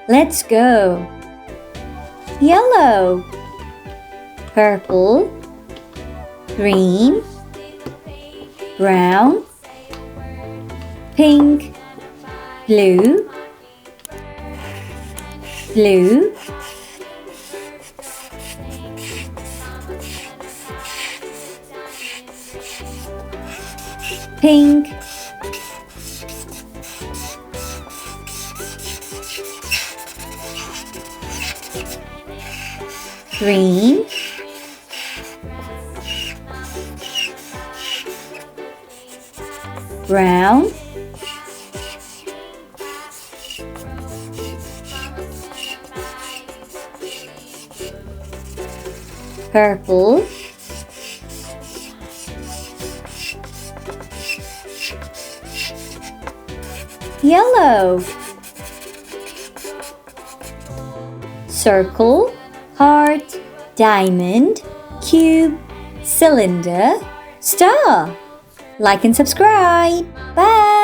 Let's go. Yellow, purple, green, brown, pink, blue, blue, pink, green, brown, purple, yellow, circle, heart, diamond, cube, cylinder, star. Like and subscribe. Bye.